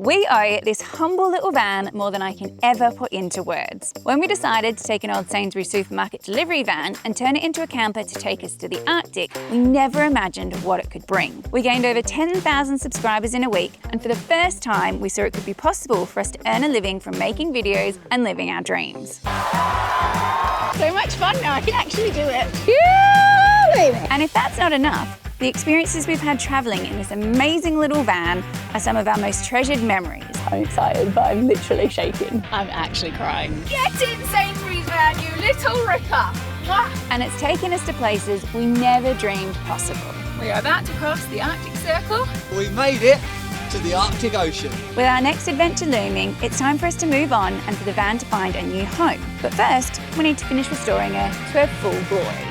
We owe this humble little van more than I can ever put into words. When we decided to take an old Sainsbury's supermarket delivery van and turn it into a camper to take us to the Arctic, we never imagined what it could bring. We gained over 10,000 subscribers in a week, and for the first time, we saw it could be possible for us to earn a living from making videos and living our dreams. So much fun now, I can actually do it. Yeah, baby. And if that's not enough, the experiences we've had travelling in this amazing little van are some of our most treasured memories. I'm excited, but I'm literally shaking. I'm actually crying. Get in, Sainsbury's van, you little ripper! And it's taken us to places we never dreamed possible. We are about to cross the Arctic Circle. We made it to the Arctic Ocean. With our next adventure looming, it's time for us to move on and for the van to find a new home. But first, we need to finish restoring her to her full glory.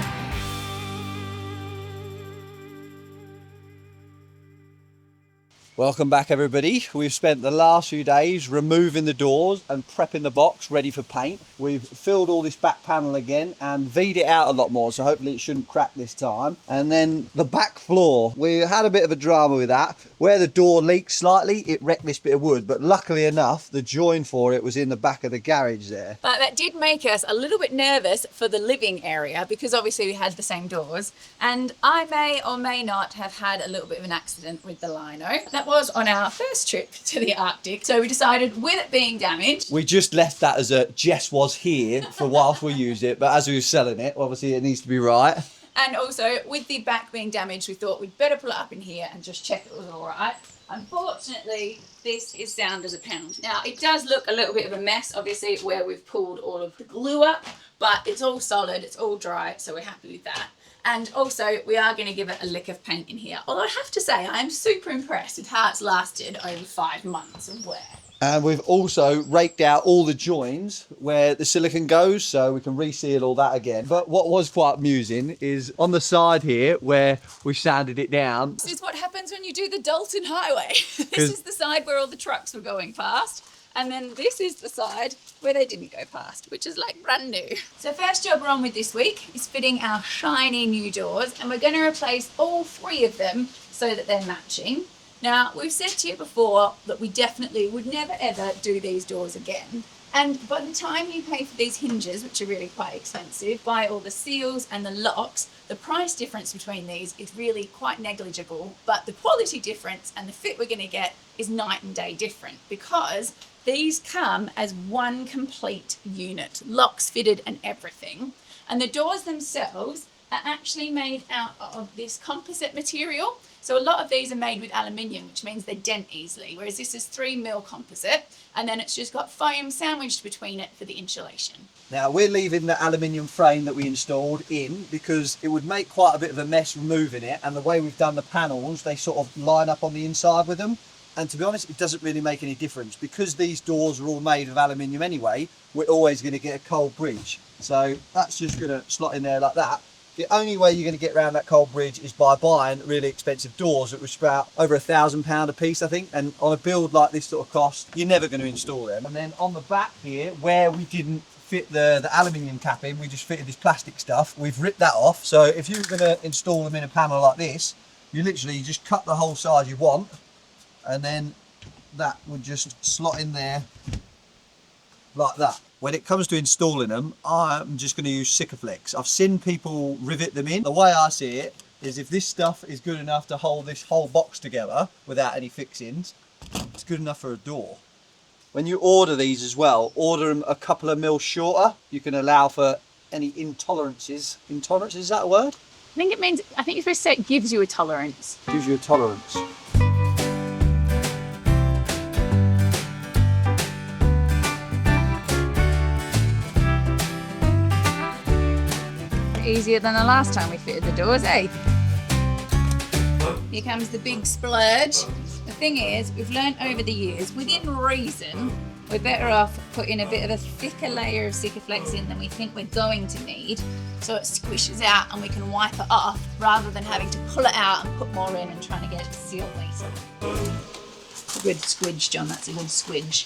Welcome back, everybody. We've spent the last few days removing the doors and prepping the box ready for paint. We've filled all this back panel again and V'd it out a lot more, so hopefully it shouldn't crack this time. And then the back floor, we had a bit of a drama with that. Where the door leaked slightly, it wrecked this bit of wood, but luckily enough, the join for it was in the back of the garage there. But that did make us a little bit nervous for the living area because obviously we had the same doors, and I may or may not have had a little bit of an accident with the lino. That was on our first trip to the Arctic, so we decided with it being damaged, We just left that as a Jess was here for whilst we used it, but as we were selling it, obviously it needs to be right. and also with the back being damaged, we thought we'd better pull it up in here and just check it was all right. Unfortunately, this is sound as a pound. Now, it does look a little bit of a mess, obviously, where we've pulled all of the glue up, but it's all solid, it's all dry, so we're happy with that. And also, we are going to give it a lick of paint in here. Although I have to say, I am super impressed with how it's lasted over 5 months of wear. And we've also raked out all the joins where the silicone goes, so we can reseal all that again. But what was quite amusing is on the side here where we sanded it down. This is what happens when you do the Dalton Highway. This is the side where all the trucks were going past. And then this is the side where they didn't go past, which is like brand new. So first job we're on with this week is fitting our shiny new doors, and we're going to replace all 3 of them so that they're matching. Now, we've said to you before that we definitely would never ever do these doors again. And by the time you pay for these hinges, which are really quite expensive, buy all the seals and the locks, the price difference between these is really quite negligible, but the quality difference and the fit we're going to get is night and day different, because these come as one complete unit, locks fitted and everything. And the doors themselves are actually made out of this composite material. So a lot of these are made with aluminium, which means they dent easily, whereas this is 3mm composite, and then it's just got foam sandwiched between it for the insulation. Now we're leaving the aluminium frame that we installed in because it would make quite a bit of a mess removing it, and the way we've done the panels, they sort of line up on the inside with them. And to be honest, it doesn't really make any difference because these doors are all made of aluminium anyway. We're always going to get a cold bridge. So that's just going to slot in there like that. The only way you're going to get around that cold bridge is by buying really expensive doors that was about over £1,000 a piece, I think. And on a build like this sort of cost, you're never going to install them. And then on the back here, where we didn't fit the aluminium cap in, we just fitted this plastic stuff. We've ripped that off. So if you were going to install them in a panel like this, you literally just cut the whole size you want, and then that would just slot in there like that. When it comes to installing them, I'm just going to use Sikaflex. I've seen people rivet them in. The way I see it is if this stuff is good enough to hold this whole box together without any fixings, it's good enough for a door. When you order these as well, order them a couple of mils shorter. You can allow for any intolerances. Intolerance, is that a word? I think you're supposed to say it gives you a tolerance. Gives you a tolerance. Easier than the last time we fitted the doors, eh? Here comes the big splurge. The thing is, we've learnt over the years, within reason, we're better off putting a bit of a thicker layer of Sikaflex in than we think we're going to need, so it squishes out and we can wipe it off, rather than having to pull it out and put more in and trying to get it sealed later. A good squidge, John, that's a good squidge.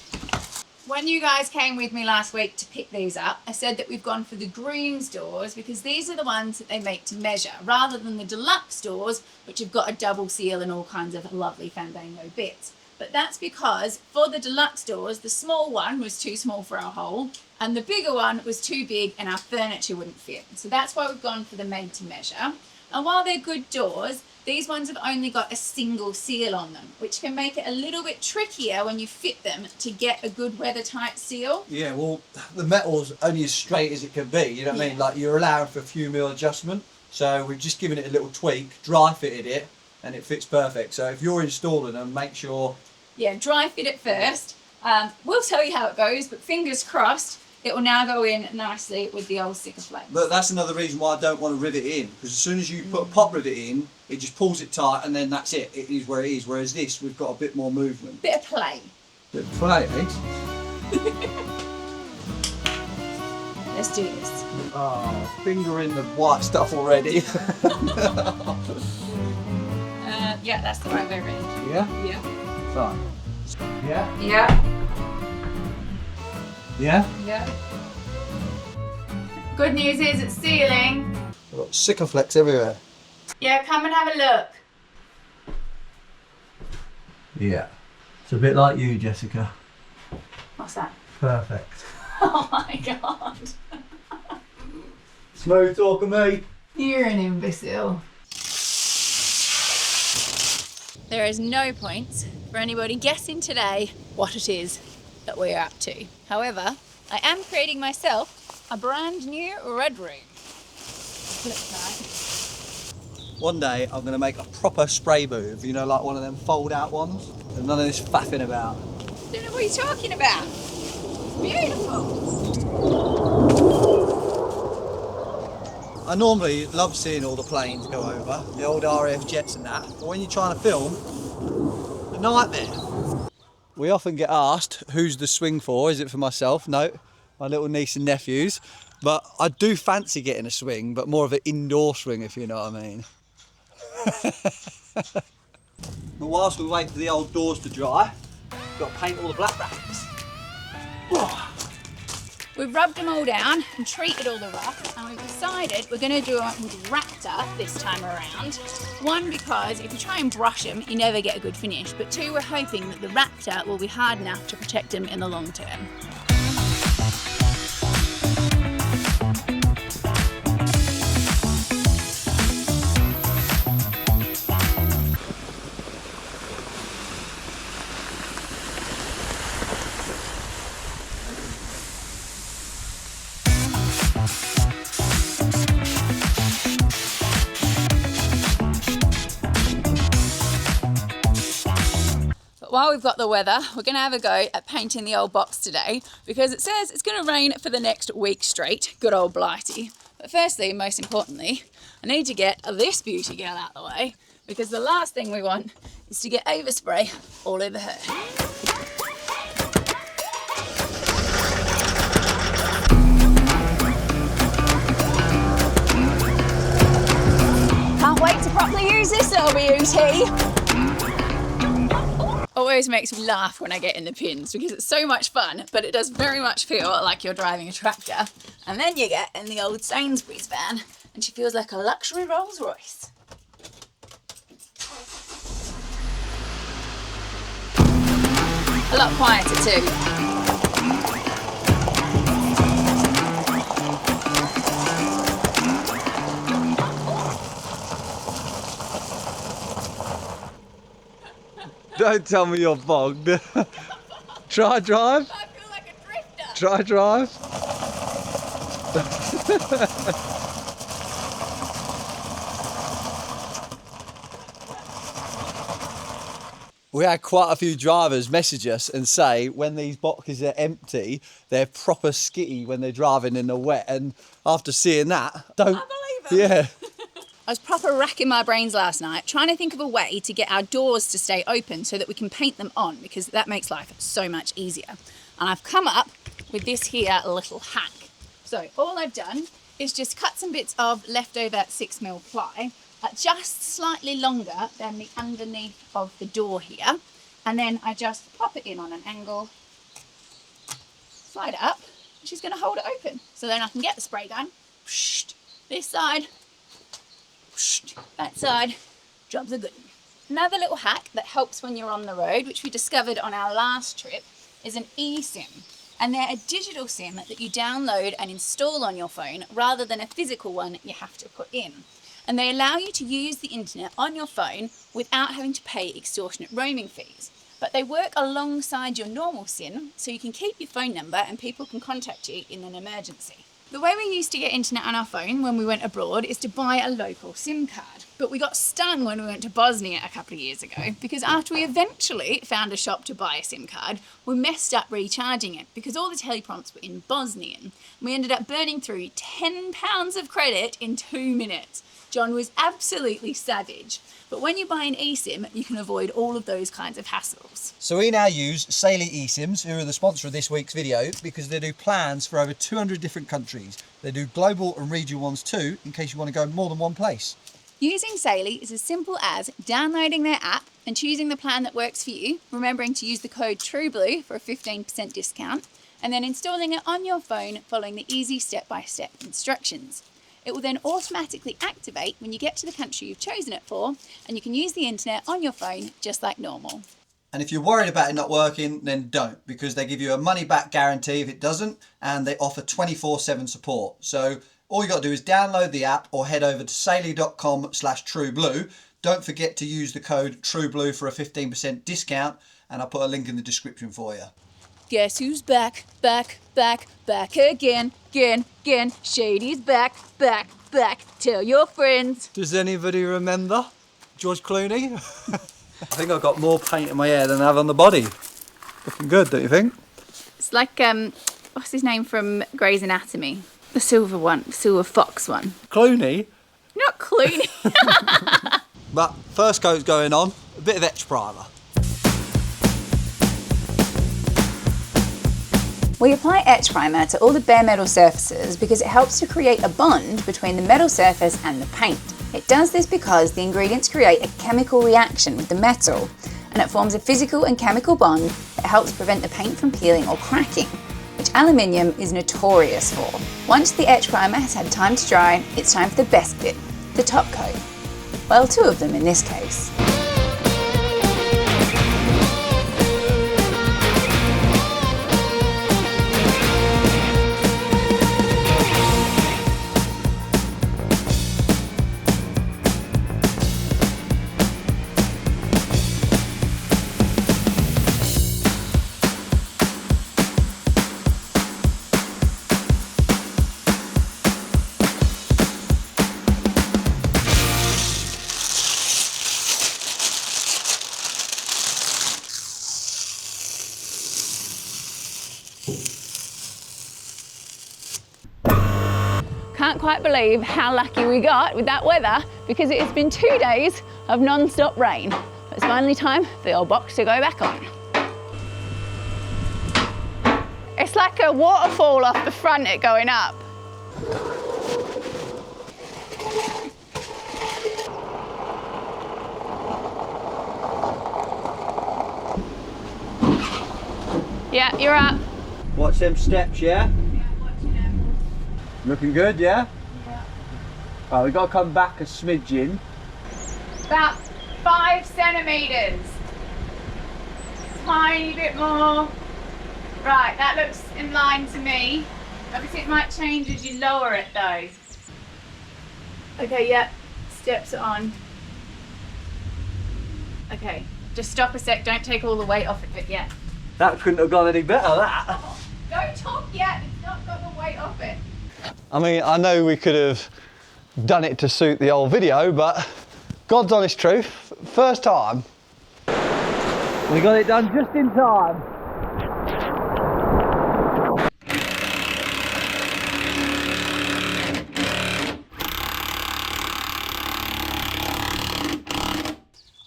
When you guys came with me last week to pick these up, I said that we've gone for the groom's doors because these are the ones that they make to measure, rather than the deluxe doors, which have got a double seal and all kinds of lovely Fandango bits. But that's because for the deluxe doors, the small one was too small for our hole and the bigger one was too big and our furniture wouldn't fit. So that's why we've gone for the made to measure. And while they're good doors, these ones have only got a single seal on them, which can make it a little bit trickier when you fit them to get a good weather-tight seal. Yeah, well, the metal's only as straight as it can be, you know what I mean? Like, you're allowing for a few mil adjustment. So we've just given it a little tweak, dry fitted it, and it fits perfect. So if you're installing them, make sure... Yeah, dry fit it first. We'll tell you how it goes, but fingers crossed, it will now go in nicely with the old Sikaflex. But that's another reason why I don't want to rivet it in, because as soon as you put a pop rivet in, it just pulls it tight and then that's it. It is where it is. Whereas this, we've got a bit more movement. Bit of play. Bit of play, eh? Let's do this. Oh, finger in the white stuff already. Yeah, that's the right way around. Yeah? Yeah. Fine. Yeah? Yeah. Yeah? Yeah. Good news is it's sealing. We've got Sikaflex everywhere. Yeah, come and have a look. Yeah. It's a bit like you, Jessica. What's that? Perfect. Oh my god. Smooth talking, me. You're an imbecile. There is no point for anybody guessing today what it is that we're up to. However, I am creating myself a brand new red room. Flip side. One day I'm going to make a proper spray booth, you know, like one of them fold out ones. And none of this faffing about. Don't know what you're talking about. Beautiful. I normally love seeing all the planes go over, the old RAF jets and that, but when you're trying to film, a nightmare. We often get asked, who's the swing for? Is it for myself? No, my little niece and nephews. But I do fancy getting a swing, but more of an indoor swing, if you know what I mean. But whilst we wait for the old doors to dry, we've got to paint all the black brackets. We've rubbed them all down and treated all the rough, and we've decided we're going to do it with Raptor this time around. One, because if you try and brush them, you never get a good finish, but two, we're hoping that the Raptor will be hard enough to protect them in the long term. While we've got the weather, we're going to have a go at painting the old box today because it says it's going to rain for the next week straight. Good old Blighty. But firstly, most importantly, I need to get this beauty girl out of the way because the last thing we want is to get overspray all over her. Can't wait to properly use this little beauty. Always makes me laugh when I get in the pins because it's so much fun, but it does very much feel like you're driving a tractor. And then you get in the old Sainsbury's van and she feels like a luxury Rolls Royce. A lot quieter too. Don't tell me you're bogged. Try drive. I feel like a drifter. Try drive. We had quite a few drivers message us and say when these boxes are empty, they're proper skitty when they're driving in the wet. And after seeing that, don't. I believe it. Yeah. I was proper racking my brains last night trying to think of a way to get our doors to stay open so that we can paint them on because that makes life so much easier. And I've come up with this here little hack. So all I've done is just cut some bits of leftover 6mm ply just slightly longer than the underneath of the door here. And then I just pop it in on an angle, slide it up, and she's going to hold it open. So then I can get the spray gun, this side, that side, jobs are good. Another little hack that helps when you're on the road, which we discovered on our last trip, is an eSIM. And they're a digital SIM that you download and install on your phone rather than a physical one you have to put in. And they allow you to use the internet on your phone without having to pay extortionate roaming fees. But they work alongside your normal SIM, so you can keep your phone number and people can contact you in an emergency. The way we used to get internet on our phone when we went abroad is to buy a local SIM card. But we got stung when we went to Bosnia a couple of years ago because after we eventually found a shop to buy a SIM card, we messed up recharging it because all the teleprompts were in Bosnian. We ended up burning through £10 of credit in 2 minutes. John was absolutely savage. But when you buy an eSIM, you can avoid all of those kinds of hassles. So we now use Saily eSIMs, who are the sponsor of this week's video, because they do plans for over 200 different countries. They do global and regional ones too, in case you want to go more than one place. Using Saily is as simple as downloading their app and choosing the plan that works for you, remembering to use the code TRUEBLUE for a 15% discount, and then installing it on your phone following the easy step-by-step instructions. It will then automatically activate when you get to the country you've chosen it for, and you can use the internet on your phone just like normal. And if you're worried about it not working, then don't, because they give you a money-back guarantee if it doesn't, and they offer 24/7 support. So all you got to do is download the app or head over to saily.com/trueblue. Don't forget to use the code TRUEBLUE for a 15% discount, and I'll put a link in the description for you. Guess who's back, back, back, back again, again. Shady's back, back, back. Tell your friends. Does anybody remember George Clooney? I think I've got more paint in my hair than I have on the body. Looking good, don't you think? It's like, what's his name from Grey's Anatomy? The silver one, silver fox one. Clooney? Not Clooney. But first coat's going on, a bit of etch primer. We apply etch primer to all the bare metal surfaces because it helps to create a bond between the metal surface and the paint. It does this because the ingredients create a chemical reaction with the metal, and it forms a physical and chemical bond that helps prevent the paint from peeling or cracking, which aluminium is notorious for. Once the etch primer has had time to dry, it's time for the best bit, the top coat. Well, two of them in this case. Can't quite believe how lucky we got with that weather because it has been 2 days of non-stop rain. But it's finally time for the old box to go back on. It's like a waterfall off the front it going up. Yeah, you're up. Watch them steps, yeah? Looking good, yeah? Yeah. Right, we've got to come back a smidgen. About 5 centimetres. Tiny bit more. Right, that looks in line to me. Obviously it might change as you lower it though. Okay, yep, steps are on. Okay, just stop a sec, don't take all the weight off of it yet. That couldn't have gone any better, that. Don't talk yet, it's not got the weight off it. I mean, I know we could have done it to suit the old video, but God's honest truth, first time. We got it done just in time.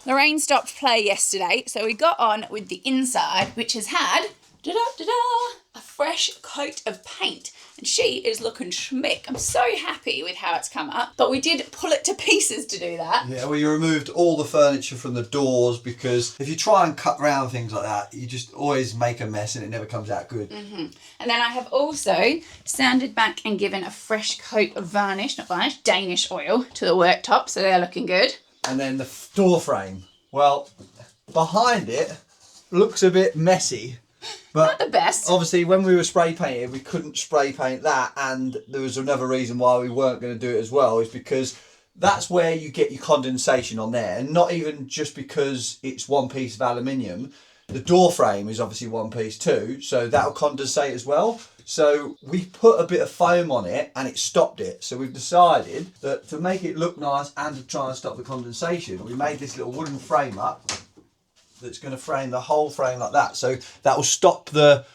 The rain stopped play yesterday, so we got on with the inside, which has had a fresh coat of paint. And she is looking schmick. I'm so happy with how it's come up, but we did pull it to pieces to do that. Yeah, well, you removed all the furniture from the doors because if you try and cut around things like that, you just always make a mess and it never comes out good. And then I have also sanded back and given a fresh coat of varnish, not varnish, Danish oil to the worktop, so they're looking good. And then the door frame. Well, behind it looks a bit messy. But not the best. Obviously, when we were spray painting, we couldn't spray paint that, and there was another reason why we weren't going to do it as well, is because that's where you get your condensation on there, and not even just because it's one piece of aluminium. The door frame is obviously one piece too, so that'll condensate as well. So we put a bit of foam on it and it stopped it. So we've decided that to make it look nice and to try and stop the condensation, we made this little wooden frame up that's going to frame the whole frame like that. So that will stop the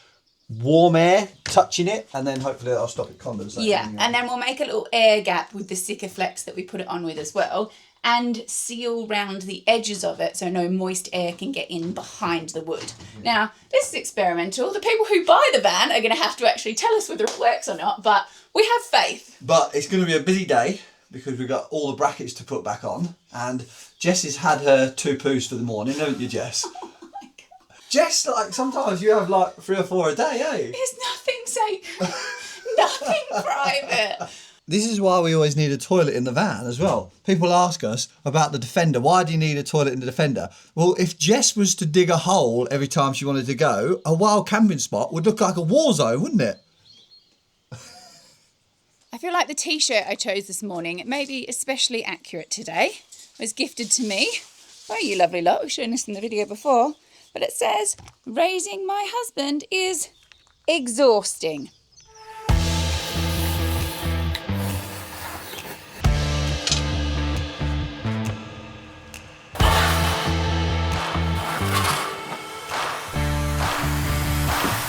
warm air touching it, and then hopefully that'll stop it condensating. Yeah, and then we'll make a little air gap with the Sikaflex that we put it on with as well, and seal round the edges of it so no moist air can get in behind the wood. Now, this is experimental. The people who buy the van are going to have to actually tell us whether it works or not, but we have faith. But it's going to be a busy day because we've got all the brackets to put back on, and Jess has had her 2 poos for the morning, haven't you, Jess? Oh my God. Jess, like, sometimes you have like 3 or 4 a day, eh? There's nothing sacred, nothing private. This is why we always need a toilet in the van as well. People ask us about the Defender. Why do you need a toilet in the Defender? Well, if Jess was to dig a hole every time she wanted to go, a wild camping spot would look like a war zone, wouldn't it? I feel like the t-shirt I chose this morning, it may be especially accurate today. It was gifted to me by you lovely lot. We've shown this in the video before. But it says, raising my husband is exhausting.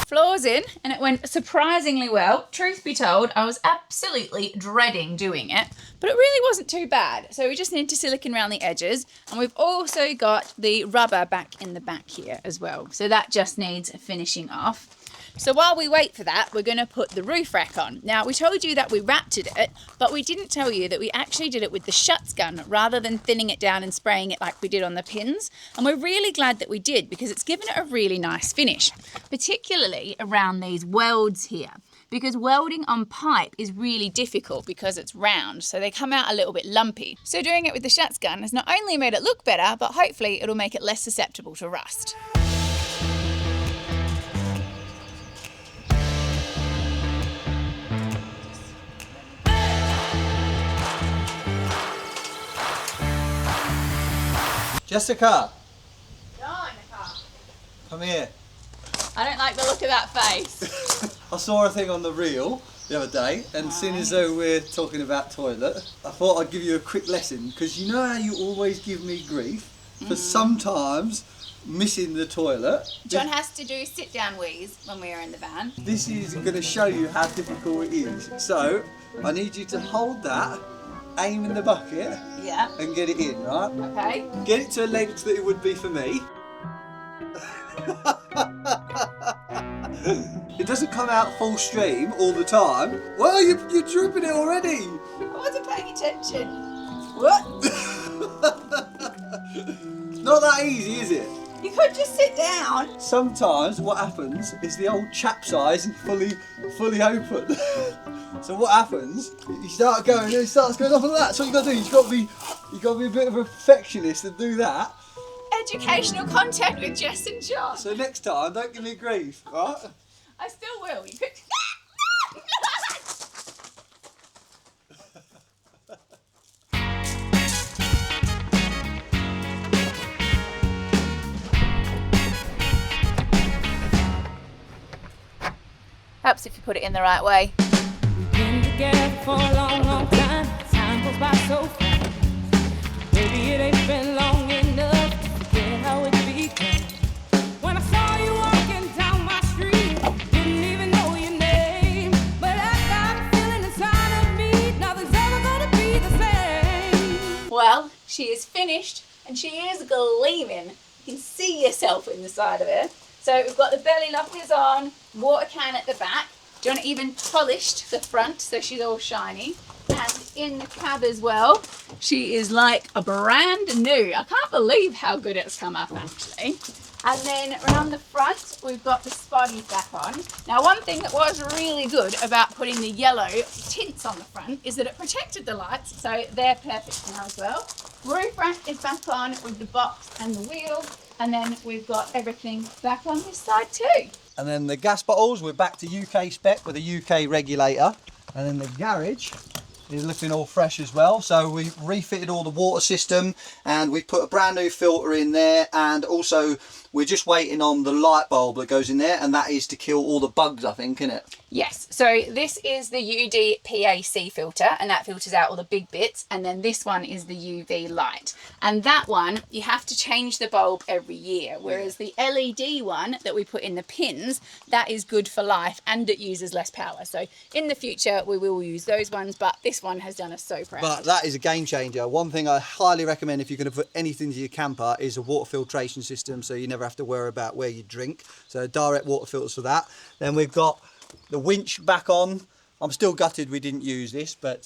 Floors in, and it went surprisingly well. Truth be told, I was absolutely dreading doing it, but it really wasn't too bad. So we just need to silicone around the edges, and we've also got the rubber back in the back here as well. So that just needs finishing off. So while we wait for that, we're going to put the roof rack on. Now, we told you that we raptored it, but we didn't tell you that we actually did it with the shuts gun rather than thinning it down and spraying it like we did on the pins. And we're really glad that we did, because it's given it a really nice finish, particularly around these welds here. Because welding on pipe is really difficult because it's round, so they come out a little bit lumpy. So doing it with the shuts gun has not only made it look better, but hopefully it'll make it less susceptible to rust. Jessica, John, come here. I don't like the look of that face. I saw a thing on the reel the other day, and seeing as though we're talking about toilet, I thought I'd give you a quick lesson, because you know how you always give me grief for sometimes missing the toilet. John has to do sit-down wheeze when we are in the van. This is going to show you how difficult it is. So I need you to hold that, aim in the bucket, Yeah. and get it in, right? Okay. Get it to a length that it would be for me. It doesn't come out full stream all the time. Well, you're drooping it already. I wasn't paying attention. What? Not that easy, is it? You could just sit down. Sometimes what happens is the old chap's eyes are fully open. So what happens? You start going, and it starts going off like that. So what you got to do? You got to be a bit of a perfectionist and do that. Educational content with Jess and John. So next time, don't give me grief, right? I still will. You could. Helps if you put it in the right way. We've been together for a long, long time. Time goes by so fast. Maybe it ain't been long enough to forget how it began. When I saw you walking down my street, didn't even know your name, but I got a feeling inside of me, nothing's ever gonna be the same. Well, she is finished and she is gleaming. You can see yourself in the side of her. So we've got the belly lockers on, water can at the back. John even polished the front so she's all shiny. And in the cab as well, she is like a brand new. I can't believe how good it's come up actually. And then around the front, we've got the spotties back on. Now, one thing that was really good about putting the yellow tints on the front is that it protected the lights, so they're perfect now as well. Roof rack is back on with the box and the wheel, and then we've got everything back on this side too. And then the gas bottles, we're back to UK spec with a UK regulator. And then the garage is looking all fresh as well. So we refitted all the water system and we put a brand new filter in there, and also we're just waiting on the light bulb that goes in there, and that is to kill all the bugs, I think, isn't it? Yes, so this is the UD-PAC filter, and that filters out all the big bits, and then this one is the UV light. And that one, you have to change the bulb every year, whereas the LED one that we put in the pins, that is good for life and it uses less power. So in the future, we will use those ones, but this one has done us so proud. But that is a game changer. One thing I highly recommend if you're going to put anything to your camper is a water filtration system, so you never have to worry about where you drink. So direct water filters for that. Then we've got the winch back on. I'm still gutted we didn't use this, but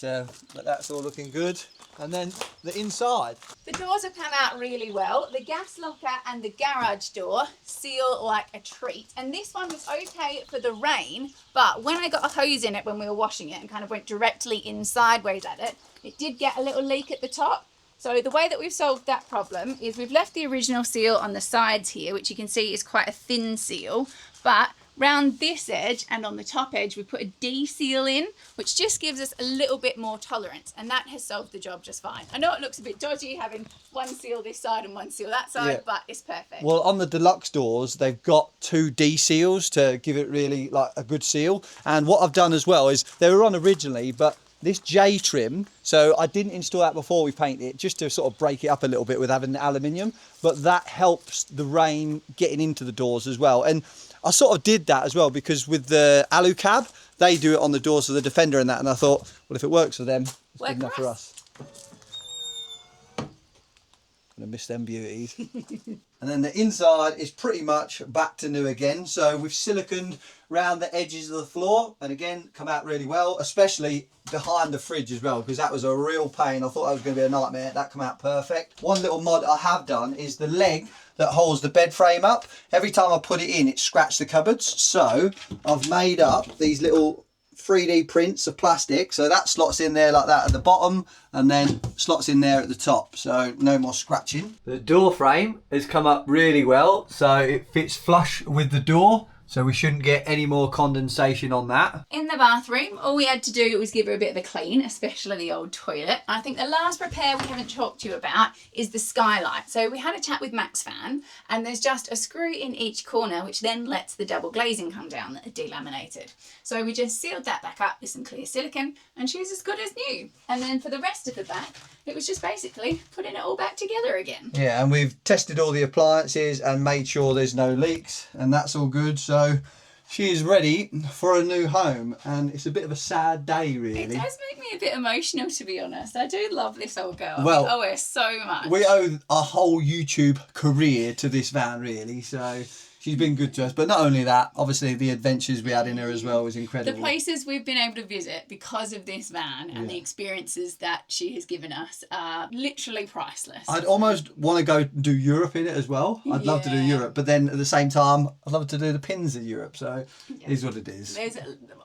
that's all looking good. And then the inside. The doors have come out really well. The gas locker and the garage door seal like a treat. And this one was okay for the rain, but when I got a hose in it when we were washing it and kind of went directly in sideways at it, it did get a little leak at the top. So the way that we've solved that problem is we've left the original seal on the sides here, which you can see is quite a thin seal, but round this edge and on the top edge we put a D seal in, which just gives us a little bit more tolerance, and that has solved the job just fine. I know it looks a bit dodgy having one seal this side and one seal that side, but it's perfect. Well, on the deluxe doors they've got 2 D seals to give it really like a good seal. And what I've done as well is they were on originally, but this J trim, so I didn't install that before we painted it, just to sort of break it up a little bit with having the aluminium, but that helps the rain getting into the doors as well. And I sort of did that as well because with the alu cab, they do it on the doors of the Defender and that, and I thought, well, if it works for them, it's good enough for us. Gonna miss them beauties. And then the inside is pretty much back to new again. So we've siliconed round the edges of the floor, and again, come out really well, especially behind the fridge as well, because that was a real pain. I thought that was going to be a nightmare. That come out perfect. One little mod I have done is the leg that holds the bed frame up. Every time I put it in, it scratched the cupboards. So I've made up these little 3D prints of plastic, so that slots in there like that at the bottom and then slots in there at the top, so no more scratching. The door frame has come up really well, so it fits flush with the door, so we shouldn't get any more condensation on that. In the bathroom, all we had to do was give her a bit of a clean, especially the old toilet. I think the last repair we haven't talked to you about is the skylight. So we had a chat with Macclesfield, and there's just a screw in each corner which then lets the double glazing come down that had delaminated. So we just sealed that back up with some clear silicone, and she's as good as new. And then for the rest of the back, it was just basically putting it all back together again. Yeah, and we've tested all the appliances and made sure there's no leaks, and that's all good. So she is ready for a new home, and it's a bit of a sad day, really. It does make me a bit emotional, to be honest. I do love this old girl. Well, we owe her so much. We owe our whole YouTube career to this van, really. So she's been good to us. But not only that, obviously the adventures we had in her as well was incredible. The places we've been able to visit because of this van and the experiences that she has given us are literally priceless. I'd almost want to go do Europe in it as well. I'd love to do Europe, but then at the same time, I'd love to do the pins in Europe. So it is what it is. There's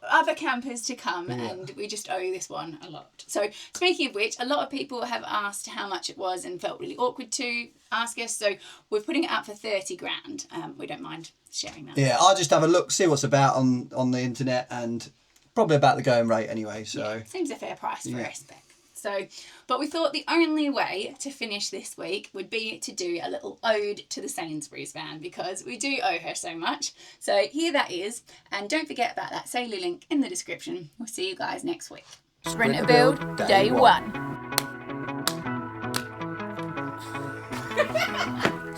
other campers to come, and we just owe this one a lot. So speaking of which, a lot of people have asked how much it was and felt really awkward to ask us. So we're putting it up for 30 grand. We don't mind sharing that. Yeah, I'll just have a look, see what's about on the internet, and probably about the going rate anyway. So seems a fair price for a spec. So, but we thought the only way to finish this week would be to do a little ode to the Sainsbury's van, because we do owe her so much. So here that is, and don't forget about that Sailor link in the description. We'll see you guys next week. Sprinter build day 1.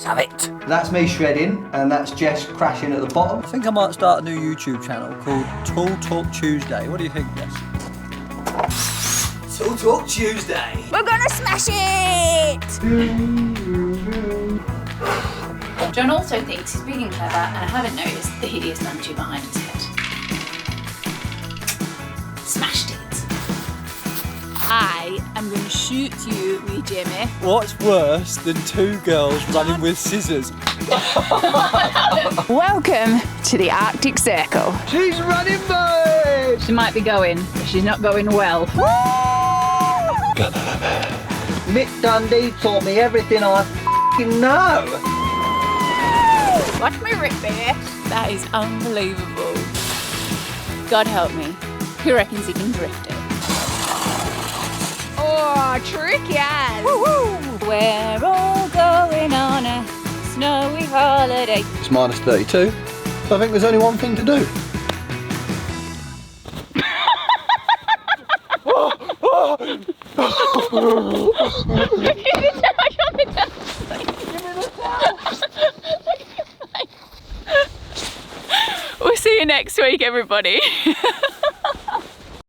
Have it. That's me shredding, and that's Jess crashing at the bottom. I think I might start a new YouTube channel called Tool Talk Tuesday. What do you think, Jess? Tool Talk Tuesday. We're gonna smash it! John also thinks he's being clever, and I haven't noticed the hideous munchie behind his head. Smashed it. I am going to shoot you, wee Jimmy. What's worse than 2 girls running with scissors? Welcome to the Arctic Circle. She's running, babe! She might be going, but she's not going well. Mick Dundee taught me everything I f***ing know. Watch me rip there. That is unbelievable. God help me. Who reckons he can drift it? Oh, tricky as. We're all going on a snowy holiday. It's minus 32. So I think there's only one thing to do. We'll see you next week, everybody.